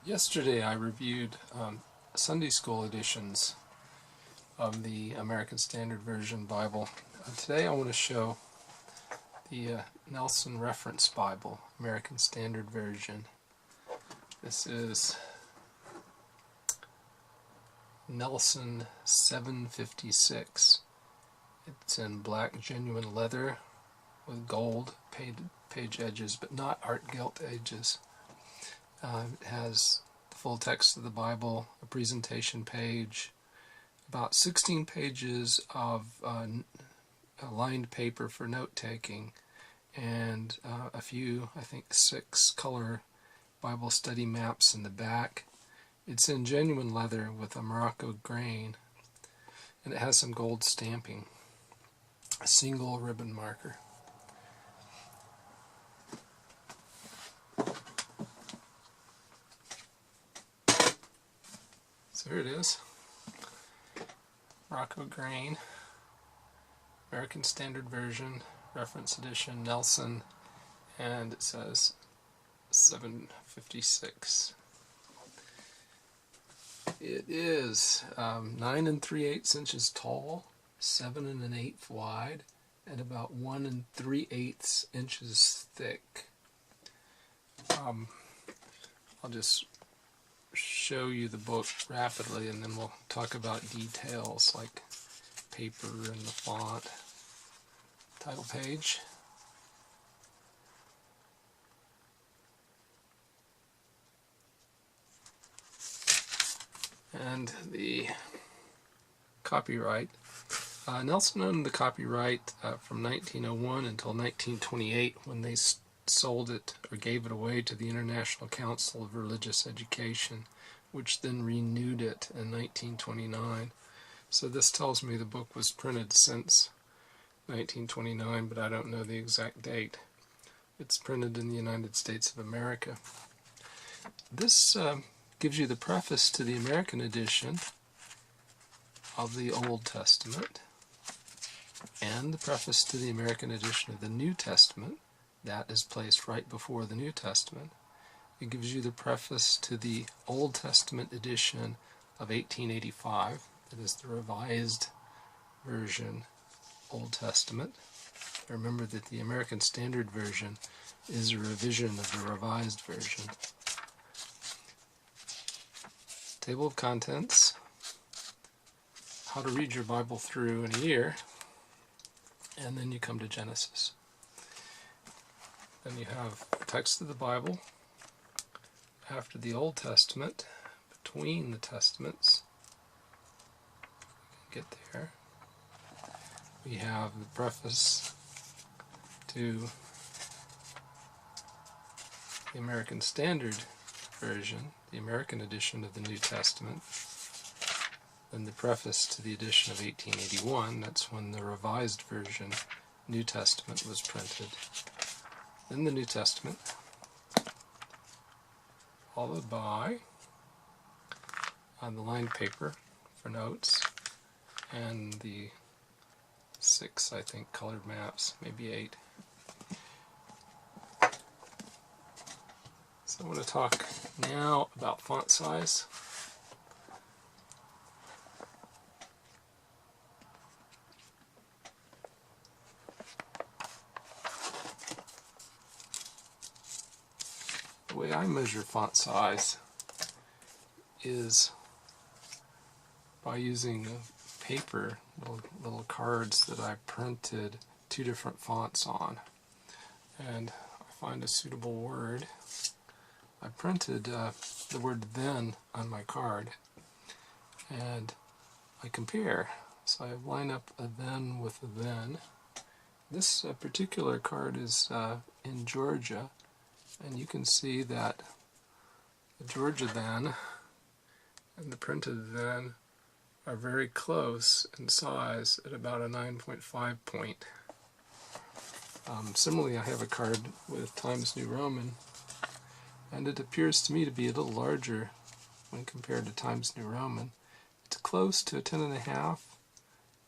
Yesterday I reviewed Sunday school editions of the American Standard Version Bible. Today I want to show the Nelson Reference Bible, American Standard Version. This is Nelson 756. It's in black genuine leather with gold page edges, but not art gilt edges. It has the full text of the Bible, a presentation page, about 16 pages of lined paper for note-taking, and a few, I think 6 color Bible study maps in the back. It's in genuine leather with a Morocco grain, and it has some gold stamping, a single ribbon marker. So here it is, Morocco grain, American Standard Version, Reference Edition, Nelson, and it says 756. It is 9 3/8 inches tall, 7 1/8 wide, and about 1 3/8 inches thick. I'll just show you the book rapidly, and then we'll talk about details like paper and the font. Title page. And the copyright. Nelson owned the copyright from 1901 until 1928, when they sold it or gave it away to the International Council of Religious Education, which then renewed it in 1929. So this tells me the book was printed since 1929, but I don't know the exact date. It's printed in the United States of America. This gives you the preface to the American edition of the Old Testament and the preface to the American edition of the New Testament. That is placed right before the New Testament. It gives you the preface to the Old Testament edition of 1885. That is the Revised Version Old Testament. Remember that the American Standard Version is a revision of the Revised Version. Table of contents. How to read your Bible through in a year. And then you come to Genesis. Then you have the text of the Bible after the Old Testament, between the Testaments. Get there. We have the preface to the American Standard Version, the American edition of the New Testament. Then the preface to the edition of 1881, that's when the Revised Version, New Testament, was printed. Then the New Testament, followed by the lined paper for notes, and the 6, I think, colored maps, maybe 8. So I want to talk now about font size. The way I measure font size is by using paper, little cards that I printed 2 different fonts on. And I find a suitable word. I printed the word then on my card, and I compare. So I line up a then with a then. This particular card is in Georgia, and you can see that the Georgia then and the printed then are very close in size at about a 9.5 point. Similarly, I have a card with Times New Roman, and it appears to me to be a little larger when compared to Times New Roman. It's close to a 10.5,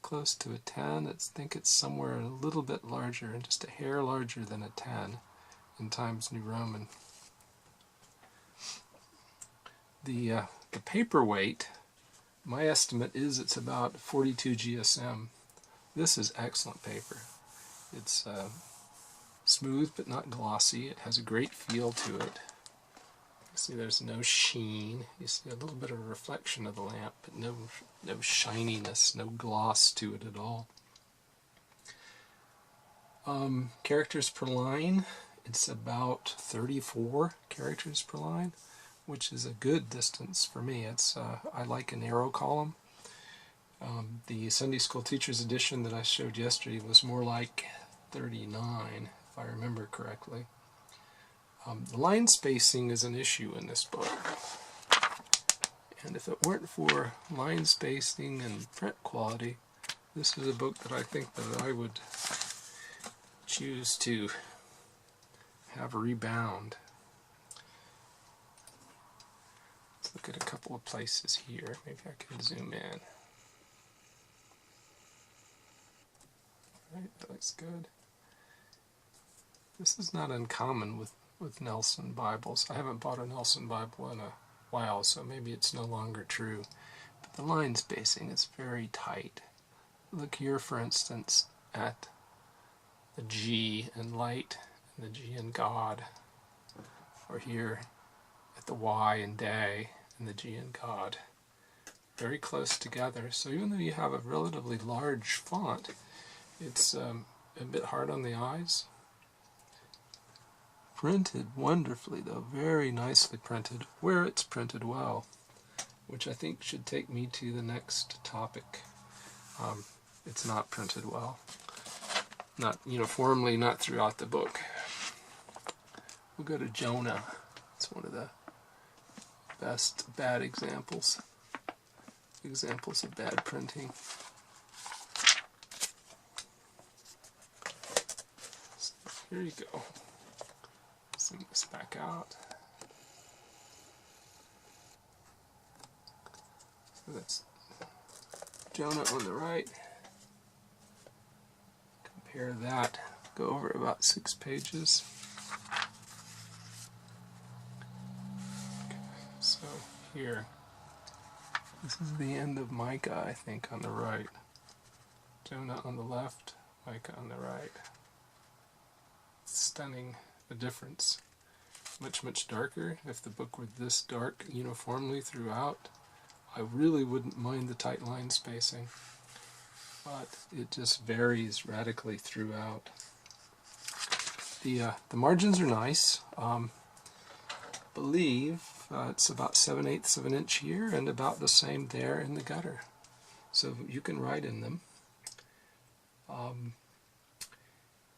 close to a 10. I think it's somewhere a little bit larger, and just a hair larger than a 10 in Times New Roman. The paperweight, my estimate is it's about 42 GSM. This is excellent paper. It's smooth but not glossy. It has a great feel to it. You see there's no sheen. You see a little bit of a reflection of the lamp, but no shininess, no gloss to it at all. Characters per line, it's about 34 characters per line, which is a good distance for me. It's I like a narrow column. The Sunday School Teacher's Edition that I showed yesterday was more like 39, if I remember correctly. The line spacing is an issue in this book. And if it weren't for line spacing and print quality, this is a book that I think that I would choose to have a rebound. Let's look at a couple of places here. Maybe I can zoom in. Right, that looks good. This is not uncommon with Nelson Bibles. I haven't bought a Nelson Bible in a while, so maybe it's no longer true. But the line spacing is very tight. Look here, for instance, at the G in light and the G in God, or here at the Y in day and the G in God. Very close together, so even though you have a relatively large font, it's a bit hard on the eyes. Printed wonderfully though, very nicely printed, where it's printed well, which I think should take me to the next topic. It's not printed well. Not uniformly, not throughout the book. We'll go to Jonah. It's one of the best bad examples of bad printing. So here you go. Zoom this back out. So that's Jonah on the right. Compare that, go over about 6 pages. Okay, so here, this is the end of Micah, I think, on the right. Jonah on the left, Micah on the right. It's stunning, the difference. Much darker. If the book were this dark uniformly throughout, I really wouldn't mind the tight line spacing. But it just varies radically throughout. The margins are nice. Believe it's about 7/8 of an inch here and about the same there in the gutter. So you can write in them.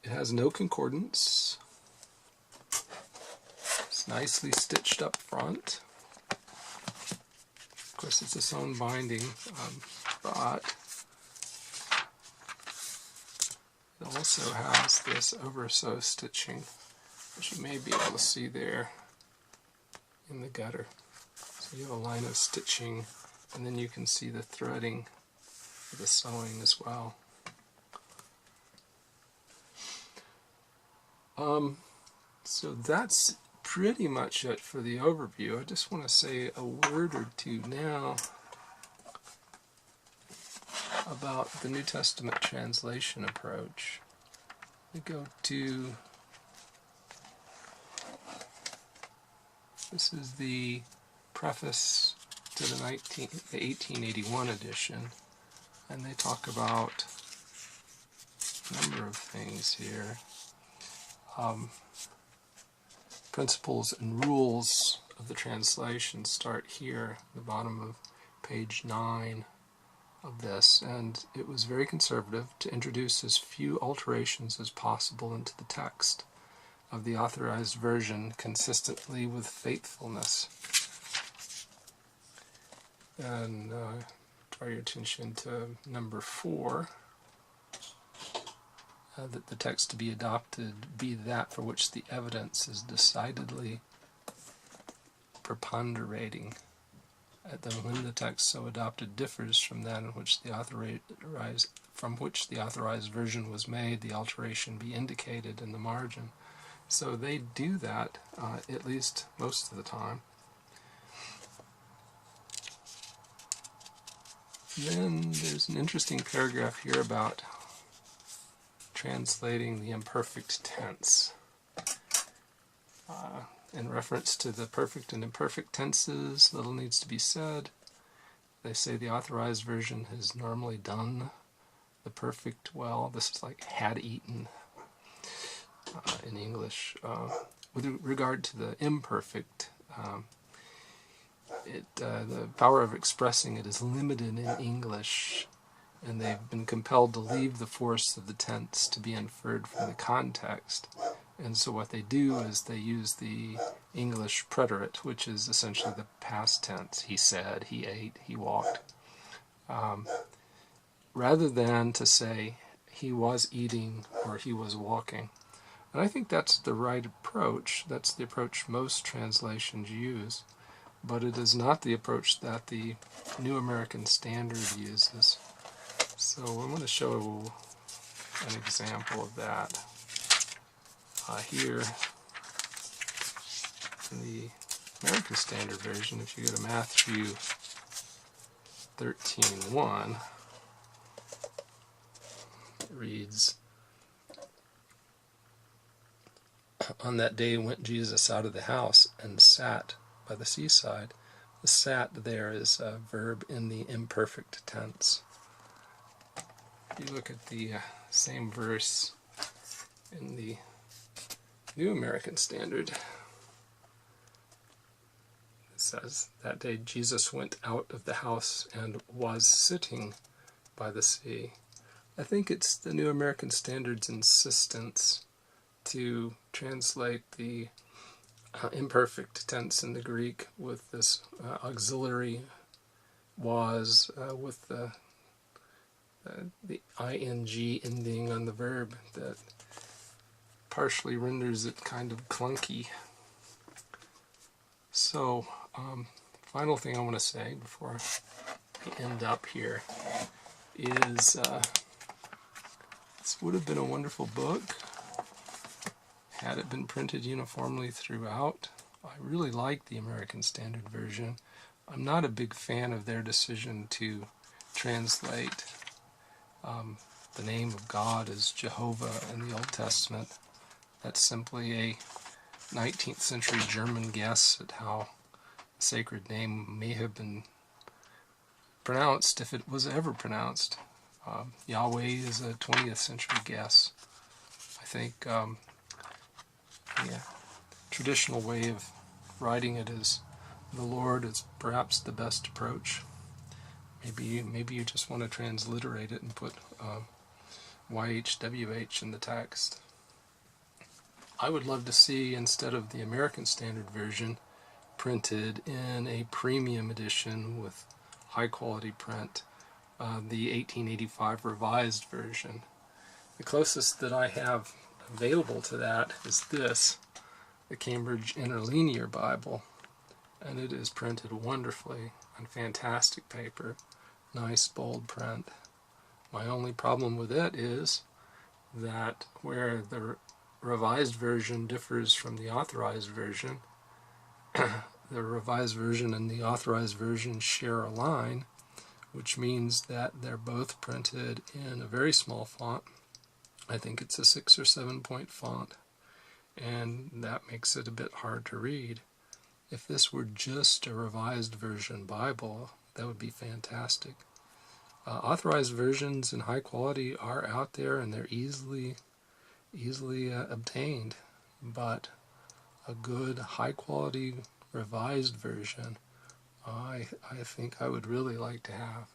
It has no concordance. It's nicely stitched up front. Of course, it's its own binding, but it also has this over-sew stitching, which you may be able to see there in the gutter. So you have a line of stitching, and then you can see the threading of the sewing as well. So that's pretty much it for the overview. I just want to say a word or two now about the New Testament translation approach. We go to, this is the preface to the 1881 edition, and they talk about a number of things here. Principles and rules of the translation start here at the bottom of page 9 of this, and it was very conservative to introduce as few alterations as possible into the text of the authorized version consistently with faithfulness. And draw your attention to number 4. That the text to be adopted be that for which the evidence is decidedly preponderating. When the text so adopted differs from that in which the authorized version was made, the alteration be indicated in the margin. So they do that, at least most of the time. Then there's an interesting paragraph here about translating the imperfect tense. In reference to the perfect and imperfect tenses, little needs to be said. They say the Authorized Version has normally done the perfect well. This is like had eaten in English. With regard to the imperfect, the power of expressing it is limited in English, and they've been compelled to leave the force of the tense to be inferred from the context. And so what they do is they use the English preterite, which is essentially the past tense. He said, he ate, he walked. Rather than to say he was eating or he was walking. And I think that's the right approach. That's the approach most translations use. But it is not the approach that the New American Standard uses. So I'm going to show an example of that. Here in the American Standard Version, if you go to Matthew 13:1, it reads, "On that day went Jesus out of the house and sat by the seaside." The sat there is a verb in the imperfect tense. If you look at the same verse in the New American Standard, it says, "That day Jesus went out of the house and was sitting by the sea." I think it's the New American Standard's insistence to translate the imperfect tense in the Greek with this auxiliary was with the ing ending on the verb that partially renders it kind of clunky. So, final thing I want to say before I end up here is this would have been a wonderful book had it been printed uniformly throughout. I really like the American Standard Version. I'm not a big fan of their decision to translate the name of God as Jehovah in the Old Testament. That's simply a 19th century German guess at how the sacred name may have been pronounced, if it was ever pronounced. Yahweh is a 20th century guess. I think the traditional way of writing it as the Lord is perhaps the best approach. Maybe you just want to transliterate it and put YHWH in the text. I would love to see, instead of the American Standard Version, printed in a premium edition with high quality print, the 1885 Revised Version. The closest that I have available to that is this, the Cambridge Interlinear Bible, and it is printed wonderfully on fantastic paper, nice bold print. My only problem with it is that where the Revised Version differs from the Authorized Version, the Revised Version and the Authorized Version share a line, which means that they're both printed in a very small font. I think it's a 6 or 7 point font, and that makes it a bit hard to read. If this were just a Revised Version Bible, that would be fantastic. Authorized versions in high quality are out there, and they're easily obtained, but a good high quality revised version I think I would really like to have.